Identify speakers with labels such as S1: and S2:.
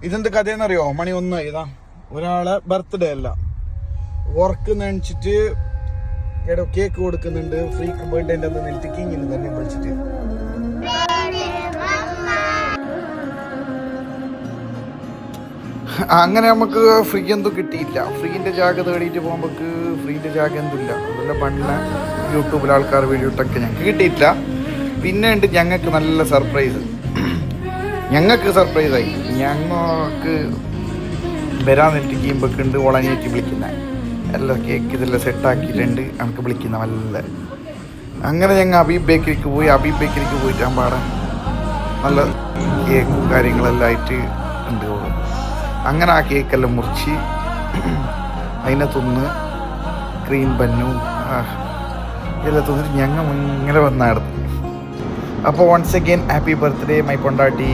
S1: ഇതെന്ത് കഥയെന്നറിയോ? മണി 1 ഇതാ ഒരാളെ ബർത്ത്ഡേ അല്ല, വർക്ക് നണിച്ചിട്ട് എടോ കേക്ക് കൊടുക്കുന്നുണ്ട്. ഫ്രീക്ക് ബർത്ത്ഡേന്റെ അന്ന് നിന്നിട്ട് കിങ്ങിന് തന്നെ വിളിച്ചിട്ട് അങ്ങനെ നമുക്ക് ഫ്രീ എന്തും കിട്ടിയില്ല. ഫ്രീൻ്റെ ജാഗ തേടിയിട്ട് പോകുമ്പോൾക്ക് ഫ്രീൻ്റെ ജാഗ എന്തുമില്ല. അതുപോലെ പണ്ട് യൂട്യൂബിൽ ആൾക്കാർ വീഡിയോ ഇട്ടൊക്കെ ഞങ്ങൾക്ക് കിട്ടിയിട്ടില്ല. പിന്നെ ഉണ്ട് ഞങ്ങൾക്ക് നല്ല സർപ്രൈസ്. ഞങ്ങൾക്ക് സർപ്രൈസായി. ഞങ്ങൾക്ക് വരാൻ നെറ്റിക്കുമ്പോഴേക്കുണ്ട് ഓളനിയേറ്റ് വിളിക്കുന്നത്. എല്ലാം കേക്ക് ഇതെല്ലാം സെറ്റാക്കിയിട്ടുണ്ട് എനിക്ക് വിളിക്കുന്ന നല്ല. അങ്ങനെ ഞങ്ങൾ അബീബ് ബേക്കറിക്ക് പോയി. അബീബ് ബേക്കറിക്ക് പോയിട്ടാൻ പാടാൻ നല്ല കേക്കും കാര്യങ്ങളെല്ലാം ആയിട്ട് ഉണ്ട്. അങ്ങനെ ആ കേക്കെല്ലാം മുറിച്ച് അതിനെ തിന്ന് ക്രീം ബന്നും ഇതെല്ലാം തിന്നിട്ട് ഞങ്ങൾ ഇങ്ങനെ വന്നായിരുന്നു. അപ്പോൾ once again happy birthday my പൊണ്ടാട്ടി.